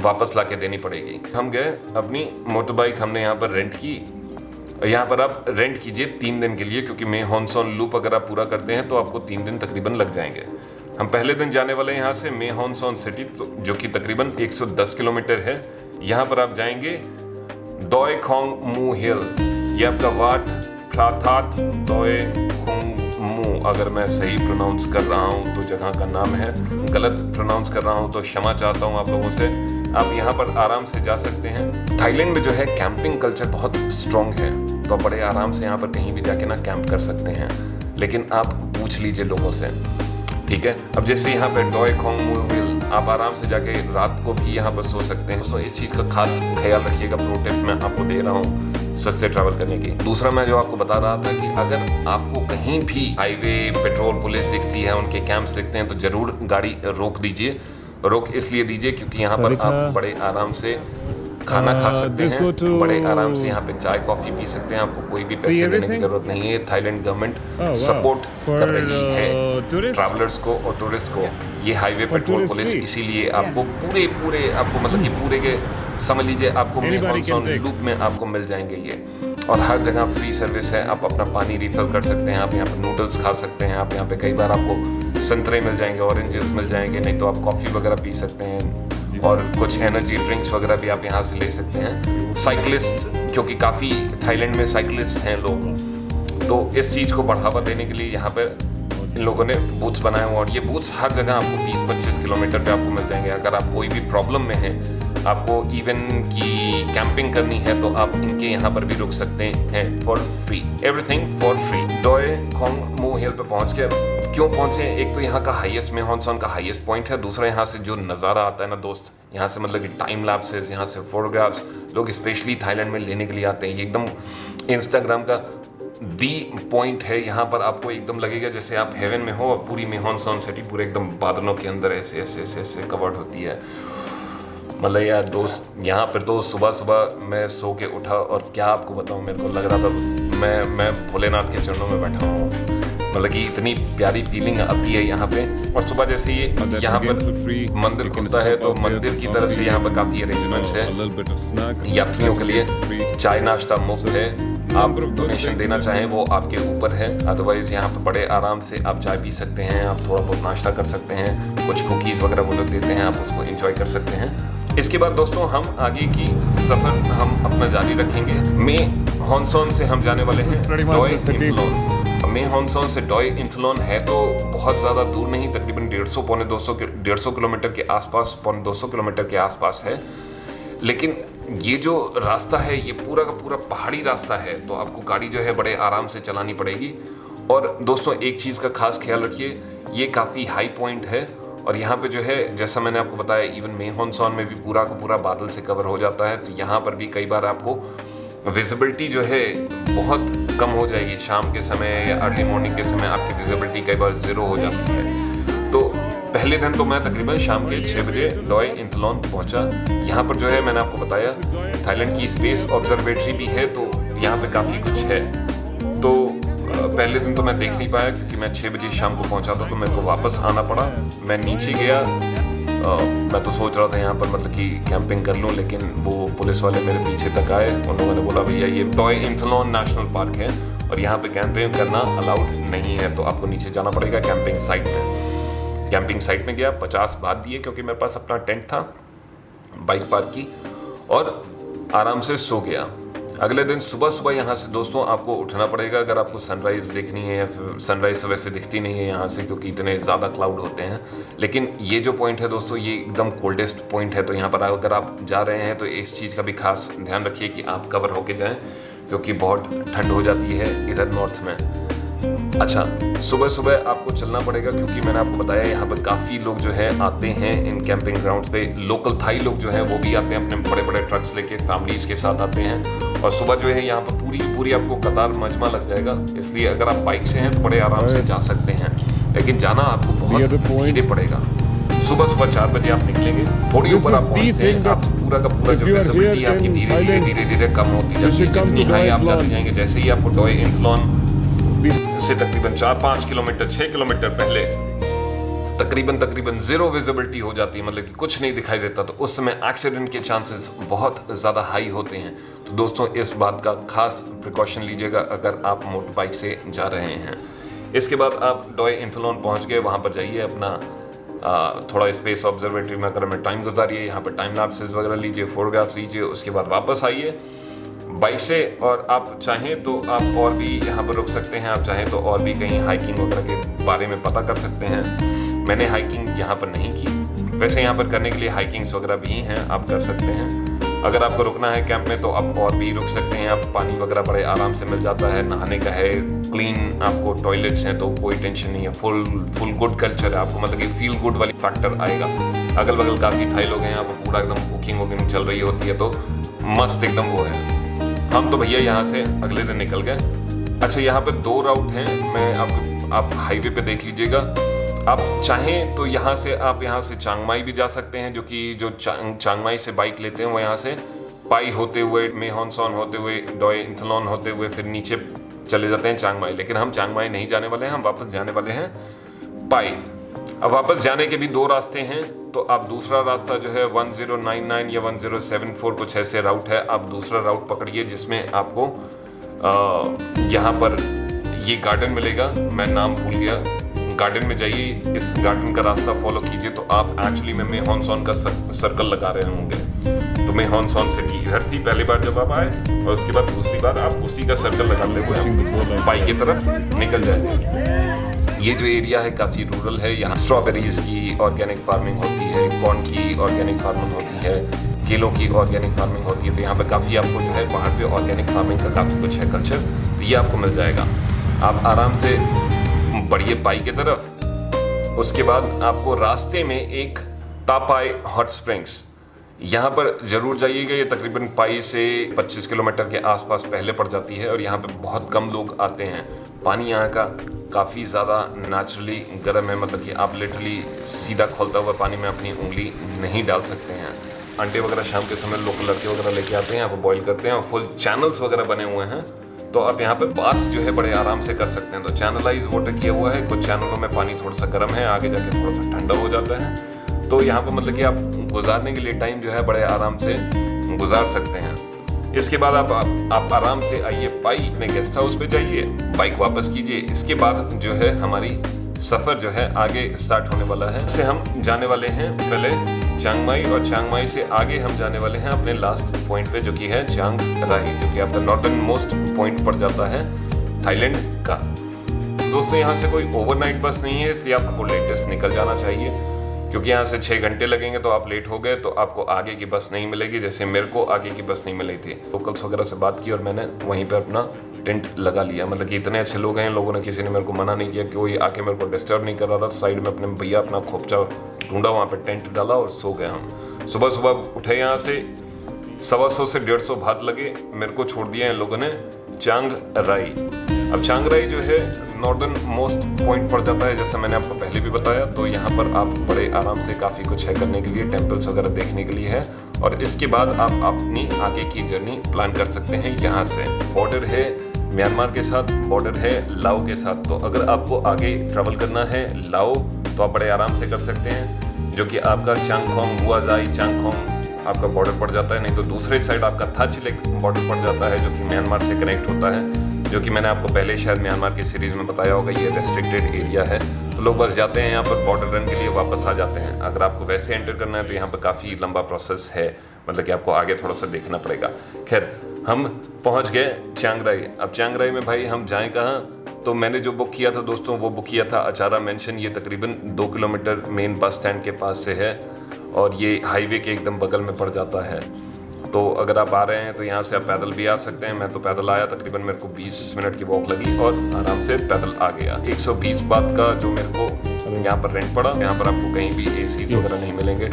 वापस ला के देनी पड़ेगी। हम गए अपनी मोटर बाइक हमने यहाँ पर रेंट की। यहाँ पर आप रेंट कीजिए 3 दिन के लिए, क्योंकि मे हॉन्सन लूप अगर आप पूरा करते हैं तो आपको 3 दिन तकरीबन लग जाएंगे। हम पहले दिन जाने वाले हैं यहाँ से मे हॉन्सन सिटी, जो कि तकरीबन 110 किलोमीटर है। यहाँ पर आप जाएंगे दोए खोंग मू हिल, ये आपका वाट प्राथात दोए मू, अगर मैं सही प्रोनाउंस कर रहा हूँ तो जगह का नाम है, गलत प्रोनाउंस कर रहा हूँ तो क्षमा चाहता हूँ आप लोगों से। आप यहाँ पर आराम से जा सकते हैं। थाईलैंड में जो है कैंपिंग कल्चर बहुत स्ट्रॉन्ग है, तो बड़े आराम से यहाँ पर कहीं भी जाके ना कैंप कर सकते हैं, लेकिन आप पूछ लीजिए लोगों से, ठीक है। अब जैसे यहाँ पे डॉय खोंग मू हिल, आप आराम से जाके रात को भी यहाँ पर सो सकते हैं। तो इस चीज़ का खास ख्याल रखिएगा, प्रो टिप मैं आपको दे रहा हूँ सस्ते ट्रैवल करने की। दूसरा मैं जो आपको बता रहा था कि अगर आपको कहीं भी हाईवे पेट्रोल पुलिस दिखती है, उनके कैंप दिखते हैं, तो जरूर गाड़ी रोक दीजिए। रोक इसलिए दीजिए क्योंकि यहाँ पर आप बड़े आराम से खाना खा सकते हैं, बड़े आराम से यहाँ पे चाय कॉफी पी सकते हैं, आपको कोई भी पैसे देने की जरूरत नहीं है। थाईलैंड गवर्नमेंट सपोर्ट कर रही है ट्रैवलर्स को और टूरिस्ट को। ये हाईवे पेट्रोल पुलिस इसीलिए आपको पूरे आपको मतलब कि पूरे के समझ लीजिए आपको मे हॉन्सन लूप में आपको मिल जाएंगे ये, और हर जगह फ्री सर्विस है। आप अपना पानी रिफिल कर सकते हैं, आप यहाँ पे नूडल्स खा सकते हैं, आप यहाँ पे कई बार आपको संतरे मिल जाएंगे, ऑरेंजेस मिल जाएंगे, नहीं तो आप कॉफ़ी वगैरह पी सकते हैं, और कुछ एनर्जी ड्रिंक्स वगैरह भी आप यहाँ से ले सकते हैं। साइकिलिस्ट, क्योंकि काफ़ी थाईलैंड में साइकिलिस्ट हैं लोग, तो इस चीज़ को बढ़ावा देने के लिए यहाँ पर इन लोगों ने बूथ्स बनाए हुए, और ये बूथ्स हर जगह आपको 20-25 किलोमीटर पे आपको मिल जाएंगे। अगर आप कोई भी प्रॉब्लम में हैं, आपको इवन की कैंपिंग करनी है, तो आप इनके यहाँ पर भी रुक सकते हैं for free, everything for free. डॉय खोंग मू हिल पे पहुँच के क्यों पहुँचे? एक तो यहाँ का हाईएस्ट मे हॉन्सन का हाईएस्ट पॉइंट है, दूसरा यहाँ से जो नज़ारा आता है ना दोस्त, यहाँ से मतलब कि टाइम लैप्सेस, यहाँ से फोटोग्राफ्स लोग स्पेशली थाईलैंड में लेने के लिए आते हैं। ये एकदम इंस्टाग्राम का दी पॉइंट है। यहाँ पर आपको एकदम लगेगा जैसे आप हेवन में हो, और पूरी मे हॉन्सन सिटी पूरे एकदम बादलों के अंदर ऐसे ऐसे ऐसे ऐसे कवर्ड होती है। मतलब यार दोस्त, यहाँ पर तो सुबह सुबह मैं सो के उठा, और क्या आपको बताऊँ, मेरे को लग रहा था मैं भोलेनाथ के चरणों में बैठा हूँ। मतलब कि इतनी प्यारी फीलिंग आती है यहाँ पे। और सुबह जैसे ही यहाँ पर मंदिर खुलता है, तो मंदिर की तरफ से यहाँ पर काफ़ी अरेंजमेंट्स है यात्रियों के लिए। चाय नाश्ता मुफ्त है, आप डोनेशन देना चाहें वो आपके ऊपर है, अदरवाइज़ यहाँ पर बड़े आराम से आप चाय पी सकते हैं, आप थोड़ा बहुत नाश्ता कर सकते हैं, कुछ कुकीज़ वगैरह वो लोग देते हैं, आप उसको एंजॉय कर सकते हैं। इसके बाद दोस्तों हम आगे की सफ़र हम अपना जारी रखेंगे। मे हॉन्सन से हम जाने वाले हैं डॉय इंथलोन। मे हॉन्सन से डॉय इंथलोन है तो बहुत ज़्यादा दूर नहीं, तकरीबन 150 किलोमीटर के आसपास, 200 किलोमीटर के आसपास है। लेकिन ये जो रास्ता है ये पूरा का पूरा पहाड़ी रास्ता है, तो आपको गाड़ी जो है बड़े आराम से चलानी पड़ेगी। और दोस्तों एक चीज़ का खास ख्याल रखिए, ये काफ़ी हाई पॉइंट है, और यहाँ पे जो है जैसा मैंने आपको बताया, इवन मे हॉन्सन में भी पूरा का पूरा बादल से कवर हो जाता है, तो यहाँ पर भी कई बार आपको विजिबिलिटी जो है बहुत कम हो जाएगी। शाम के समय या अर्ली मॉर्निंग के समय आपकी विजिबिलिटी कई बार 0 हो जाती है। तो पहले दिन तो मैं तकरीबन शाम के 6 बजे डॉय इंथलोन पहुंचा। यहाँ पर जो है मैंने आपको बताया थाईलैंड की स्पेस ऑब्जर्वेटरी भी है, तो यहाँ पे काफ़ी कुछ है। तो पहले दिन तो मैं देख नहीं पाया क्योंकि मैं 6 बजे शाम को पहुंचा था, तो मेरे को वापस आना पड़ा। मैं नीचे गया, मैं तो सोच रहा था यहाँ पर मतलब कि कैंपिंग कर लूँ, लेकिन वो पुलिस वाले मेरे पीछे तक आए। उन लोगों ने बोला भैया ये डॉय इंथलोन नेशनल पार्क है और यहाँ पे कैंपिंग करना अलाउड नहीं है, तो आपको नीचे जाना पड़ेगा कैंपिंग साइट में। कैंपिंग साइट में गया, 50 बात दिए क्योंकि मेरे पास अपना टेंट था, बाइक पार्क की और आराम से सो गया। अगले दिन सुबह सुबह यहाँ से दोस्तों आपको उठना पड़ेगा अगर आपको सनराइज़ देखनी है, या फिर सनराइज़ तो वैसे दिखती नहीं है यहाँ से क्योंकि इतने ज़्यादा क्लाउड होते हैं। लेकिन ये जो पॉइंट है दोस्तों, ये एकदम कोल्डेस्ट पॉइंट है, तो यहाँ पर अगर आप जा रहे हैं तो इस चीज़ का भी खास ध्यान रखिए कि आप कवर होके जाएं क्योंकि बहुत ठंड हो जाती है इधर नॉर्थ में। अच्छा, सुबह सुबह आपको चलना पड़ेगा क्योंकि मैंने आपको बताया यहाँ पर काफ़ी लोग जो है आते हैं इन कैंपिंग ग्राउंड्स पे। लोकल थाई लोग जो हैं वो भी आते हैं, अपने बड़े बड़े ट्रक्स लेके फैमिलीज़ के साथ आते हैं और सुबह जो है यहाँ पर पूरी आपको कतार मजमा लग जाएगा। इसलिए अगर आप बाइक से हैं तो बड़े आराम से जा सकते हैं, लेकिन जाना आपको बहुत धीरे पड़ेगा। सुबह 4 बजे आप निकलेंगे, थोड़ी ऊपर आप पहुँचते हैं, आप पूरा का पूरा जो विजिबिलिटी आपकी धीरे कम होती जाती है। जितनी हाई आप जाते जाएंगे, जैसे ही आपको डॉय इंथलॉन से तकरीबन 4-5 किलोमीटर 6 किलोमीटर पहले तकरीबन जीरो विजिबिलिटी हो जाती है, मतलब कि कुछ नहीं दिखाई देता, तो उस समय एक्सीडेंट के चांसेस बहुत ज़्यादा हाई होते हैं। तो दोस्तों इस बात का खास प्रिकॉशन लीजिएगा अगर आप मोटर बाइक से जा रहे हैं। इसके बाद आप डॉय इंथलॉन पहुंच गए, वहाँ पर जाइए अपना थोड़ा स्पेस ऑब्जर्वेटरी में अगर टाइम गुजारिए, यहाँ पर टाइम लैप्सेस वगैरह लीजिए, फोटोग्राफ्स लीजिए, उसके बाद वापस आइए बाइक से। और आप चाहें तो आप और भी यहाँ पर रुक सकते हैं, आप चाहें तो और भी कहीं हाइकिंग वगैरह के बारे में पता कर सकते हैं। मैंने हाइकिंग यहाँ पर नहीं की, वैसे यहाँ पर करने के लिए हाइकिंग्स वगैरह भी हैं, आप कर सकते हैं। अगर आपको रुकना है कैंप में तो आप और भी रुक सकते हैं, आप पानी वगैरह बड़े आराम से मिल जाता है, नहाने का है, क्लीन आपको टॉयलेट्स हैं तो कोई टेंशन नहीं है, फुल गुड कल्चर है आपको, मतलब कि फील गुड वाली फैक्टर आएगा। अगल बगल काफ़ी थाई लोग हैं, यहाँ पर पूरा एकदम कुकिंग वुकिंग चल रही होती है, तो मस्त एकदम वो है। हम तो भैया यहाँ से अगले दिन निकल गए। अच्छा, यहाँ पे 2 राउट हैं, मैं आप हाईवे पे देख लीजिएगा। आप चाहें तो यहाँ से चांग माई भी जा सकते हैं, जो चांग माई से बाइक लेते हैं वो यहाँ से पाई होते हुए, मे हॉन सॉन होते हुए, डॉय इंथलॉन होते हुए फिर नीचे चले जाते हैं चांग माई। लेकिन हम चांग माई नहीं जाने वाले हैं, हम वापस जाने वाले हैं पाई। अब वापस जाने के भी 2 रास्ते हैं, तो आप दूसरा रास्ता जो है 1099 या 1074 कुछ ऐसे राउट है, आप दूसरा राउट पकड़िए जिसमें आपको यहाँ पर ये गार्डन मिलेगा, मैं नाम भूल गया, गार्डन में जाइए, इस गार्डन का रास्ता फॉलो कीजिए तो आप एक्चुअली में मे हॉन सॉन का सर्कल लगा रहे होंगे। तो मे हॉन सॉन सिटी इधर थी पहली बार जब आप आए, और उसके बाद दूसरी बार आप उसी का सर्कल लगाते हुए पाई की तरफ निकल जाएंगे। ये जो एरिया है काफ़ी रूरल है, यहाँ स्ट्रॉबेरीज की ऑर्गेनिक फार्मिंग होती है, कॉर्न की ऑर्गेनिक फार्मिंग होती है, केलों की ऑर्गेनिक फार्मिंग होती है। तो यहाँ पे काफ़ी आपको जो है पहाड़ पे ऑर्गेनिक फार्मिंग का काफ़ी कुछ है कल्चर, तो ये आपको मिल जाएगा। आप आराम से बढ़िए पाई की तरफ। उसके बाद आपको रास्ते में एक तापाई हॉट स्प्रिंग्स, यहाँ पर ज़रूर जाइएगा। ये तकरीबन पाई से 25 किलोमीटर के आसपास पहले पड़ जाती है और यहाँ पे बहुत कम लोग आते हैं। पानी यहाँ का काफ़ी ज़्यादा नेचुरली गर्म है, मतलब कि आप लिटरली सीधा खोलता हुआ पानी में अपनी उंगली नहीं डाल सकते हैं। अंडे वगैरह शाम के समय लोकल लड़के वगैरह लेके आते हैं, यहाँ पर बॉईल करते हैं और फुल चैनल्स वगैरह बने हुए हैं, तो आप यहाँ पे बाथ जो है बड़े आराम से कर सकते हैं। तो चैनलाइज वाटर किया हुआ है, कुछ चैनलों में पानी थोड़ा सा गर्म है, आगे जाके थोड़ा सा ठंडा हो जाता है। तो यहाँ पे मतलब कि आप गुजारने के लिए टाइम जो है बड़े आराम से गुजार सकते हैं। इसके बाद आप आराम से आइए पाई में गेस्ट हाउस पे जाइए, बाइक वापस कीजिए। इसके बाद जो है हमारी सफ़र जो है आगे स्टार्ट होने वाला है। इससे हम जाने वाले हैं पहले चांग माई, और चांग माई से आगे हम जाने वाले हैं अपने लास्ट पॉइंट पे जो कि है चांग राई, जो कि आपका नॉर्दर्न मोस्ट पॉइंट पड़ जाता है थाईलैंड का। दोस्तों यहाँ से कोई ओवरनाइट बस नहीं है, इसलिए आपको लेटेस्ट निकल जाना चाहिए, क्योंकि यहाँ से 6 घंटे लगेंगे तो आप लेट हो गए तो आपको आगे की बस नहीं मिलेगी। जैसे मेरे को आगे की बस नहीं मिली थी, लोकल्स वगैरह से बात की और मैंने वहीं पर अपना टेंट लगा लिया। मतलब कि इतने अच्छे लोग हैं, लोगों ने किसी ने मेरे को मना नहीं किया कि कोई आके मेरे को डिस्टर्ब नहीं कर रहा था। तो साइड में अपने भैया अपना खोपचा ढूंढा, वहाँ पर टेंट डाला और सो गए हम। सुबह सुबह उठे, यहाँ से 125 से 150 भात लगे, मेरे को छोड़ दिया इन लोगों ने चांग राई। अब चांग राई जो है नॉर्दर्न मोस्ट पॉइंट पड़ जाता है, जैसे मैंने आपको पहले भी बताया। तो यहाँ पर आप बड़े आराम से काफ़ी कुछ है करने के लिए, टेम्पल्स वगैरह देखने के लिए है। और इसके बाद आप अपनी आगे की जर्नी प्लान कर सकते हैं। यहाँ से बॉर्डर है म्यांमार के साथ, बॉर्डर है लाओ के साथ। तो अगर आपको आगे ट्रैवल करना है लाओ तो आप बड़े आराम से कर सकते हैं, जो कि आपका चांगथोंग हुआ जाई चांगथोंग आपका बॉर्डर पड़ जाता है। नहीं तो दूसरे साइड आपका थाचिलेक बॉर्डर पड़ जाता है, जो कि म्यांमार से कनेक्ट होता है, जो कि मैंने आपको पहले शायद म्यांमार की सीरीज़ में बताया होगा। ये रेस्ट्रिक्टेड एरिया है तो लोग बस जाते हैं यहाँ पर बॉर्डर रन के लिए, वापस आ जाते हैं। अगर आपको वैसे एंटर करना है तो यहाँ पर काफ़ी लंबा प्रोसेस है, मतलब कि आपको आगे थोड़ा सा देखना पड़ेगा। खैर, हम पहुँच गए चियांग राई। अब चियांग राई में भाई हम जाएँ कहाँ? तो मैंने जो बुक किया था दोस्तों, वो बुक किया था अचारा मेंशन। ये तकरीबन 2 किलोमीटर मेन बस स्टैंड के पास से है और ये हाईवे के एकदम बगल में पड़ जाता है। तो अगर आप आ रहे हैं तो यहाँ से आप पैदल भी आ सकते हैं। मैं तो पैदल आया, तकरीबन मेरे को 20 मिनट की वॉक लगी और आराम से पैदल आ गया। 120 बात का जो मेरे को यहाँ पर रेंट पड़ा। यहाँ पर आपको कहीं भी एसीज वगैरह नहीं मिलेंगे,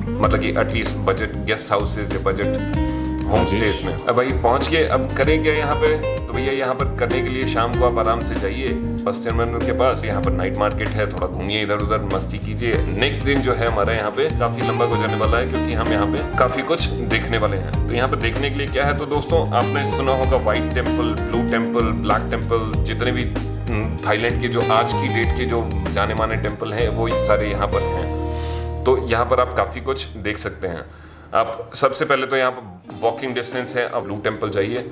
मतलब कि एटलीस्ट बजट गेस्ट हाउसेज या बजट होम स्टेज में। अब भाई पहुँच गए, अब करेंगे यहाँ पे। तो भैया यहाँ पर करने के लिए शाम को आप आराम से जाइए बस टर्मिनल के पास। यहाँ पर नाइट मार्केट है, थोड़ा घूमिए इधर उधर, मस्ती कीजिए। नेक्स्ट दिन जो है हमारा यहाँ पे काफी लंबा गुजरने वाला है, क्योंकि हम यहाँ पे काफी कुछ देखने वाले हैं। तो यहाँ पे देखने के लिए क्या है, तो दोस्तों आपने सुना होगा white temple, blue temple, black temple, जितने भी थाईलैंड के जो आज की डेट के जो जाने माने टेम्पल हैं वो सारे यहाँ पर हैं। तो यहाँ पर आप काफी कुछ देख सकते हैं। आप सबसे पहले तो यहाँ पर वॉकिंग डिस्टेंस है, आप ब्लू टेम्पल जाइए।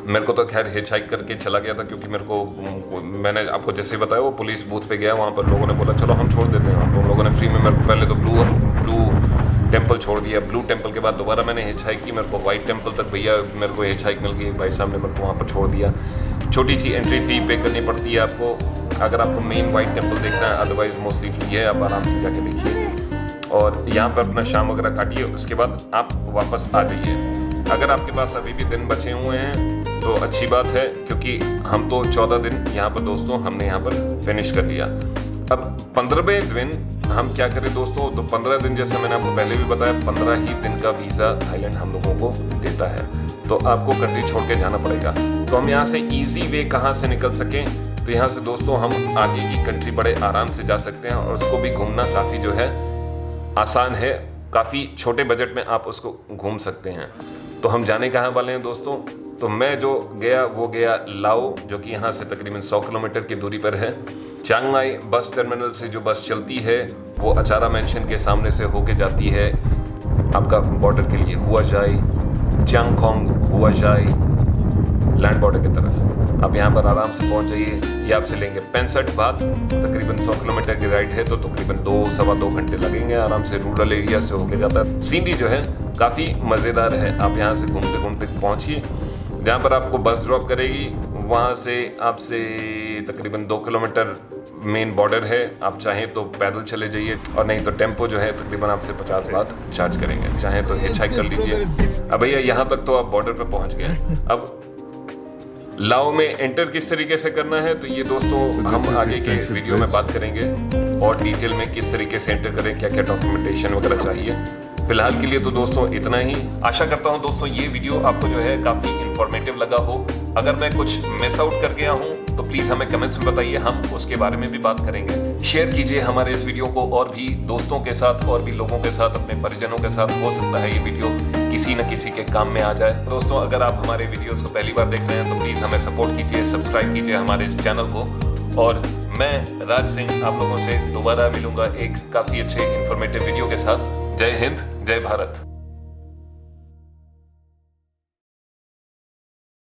मेरे को तो खैर हिच हाइक करके चला गया था, क्योंकि मैंने आपको जैसे बताया वो पुलिस बूथ पे गया, वहाँ पर लोगों ने बोला चलो हम छोड़ देते हैं। तो उन लोगों ने फ्री में मेरे को पहले तो ब्लू टेम्पल छोड़ दिया। ब्लू टेम्पल के बाद दोबारा मैंने हिच हाइक की, मेरे को व्हाइट टेम्पल तक भैया मेरे को हिच हाइक मिल गई। भाई साहब ने मेरे को वहाँ पर छोड़ दिया। छोटी सी एंट्री फी पे करनी पड़ती है आपको अगर आपको मेन व्हाइट टेम्पल देखना है, अदरवाइज मोस्टली फ्री है। आप आराम से जाके देखिए और यहाँ पर अपना शाम वगैरह काटिए, उसके बाद आप वापस आ जाइए। अगर आपके पास अभी भी दिन बचे हुए हैं तो अच्छी बात है, क्योंकि हम तो 14 दिन यहाँ पर दोस्तों हमने यहाँ पर फिनिश कर लिया। अब 15वें दिन हम क्या करें दोस्तों, तो 15 दिन जैसे मैंने आपको पहले भी बताया, 15 ही दिन का वीज़ा थाईलैंड हम लोगों को देता है। तो आपको कंट्री छोड़ के जाना पड़ेगा। तो हम यहाँ से ईजी वे कहाँ से निकल सकें, तो यहाँ से दोस्तों हम आगे की कंट्री बड़े आराम से जा सकते हैं और उसको भी घूमना काफ़ी जो है आसान है। काफ़ी छोटे बजट में आप उसको घूम सकते हैं। तो हम जाने कहाँ वाले हैं दोस्तों, तो मैं जो गया वो गया लाओ, जो कि यहाँ से तकरीबन 100 किलोमीटर की दूरी पर है। चियांग माई बस टर्मिनल से जो बस चलती है वो अचारा मेंशन के सामने से होके जाती है आपका बॉर्डर के लिए हुआ जाए, चियांगखोंग हुआ जाए लैंड बॉर्डर की तरफ। आप यहाँ पर आराम से पहुँच जाइए। ये आपसे लेंगे 65 बात, तकरीबन 100 किलोमीटर की राइड है, तो तकरीबन 2-2.25 घंटे लगेंगे। आराम से रूरल एरिया से होके जाता है। सीनरी जो है काफ़ी मज़ेदार है। आप यहाँ से घूमते घूमते पहुँचिए, जहाँ पर आपको बस ड्रॉप करेगी। वहाँ से आपसे तकरीबन 2 किलोमीटर मेन बॉर्डर है। आप चाहें तो पैदल चले जाइए और नहीं तो टेम्पो जो है तकरीबन आपसे 50 बात चार्ज करेंगे। चाहें तो हिच हाइक कर लीजिए। अब भैया यहाँ तक तो आप बॉर्डर पर पहुँच गए। अब लाओ में एंटर किस तरीके से करना है, तो ये दोस्तों हम आगे के वीडियो में बात करेंगे और डिटेल में किस तरीके से एंटर करें, क्या क्या डॉक्यूमेंटेशन वगैरह चाहिए। फिलहाल के लिए तो दोस्तों इतना ही। आशा करता हूँ दोस्तों ये वीडियो आपको जो है काफ़ी इंफॉर्मेटिव लगा हो। अगर मैं कुछ मिस आउट कर गया हूँ तो प्लीज़ हमें कमेंट्स में बताइए, हम उसके बारे में भी बात करेंगे। शेयर कीजिए हमारे इस वीडियो को और भी दोस्तों के साथ और भी लोगों के साथ, अपने परिजनों के साथ। हो सकता है ये वीडियो किसी न किसी के काम में आ जाए। दोस्तों अगर आप हमारे वीडियोस को पहली बार देख रहे हैं तो प्लीज़ हमें सपोर्ट कीजिए, सब्सक्राइब कीजिए हमारे इस चैनल को। और मैं राज सिंह आप लोगों से दोबारा मिलूंगा एक काफ़ी अच्छे इंफॉर्मेटिव वीडियो के साथ। जय हिंद, जय भारत।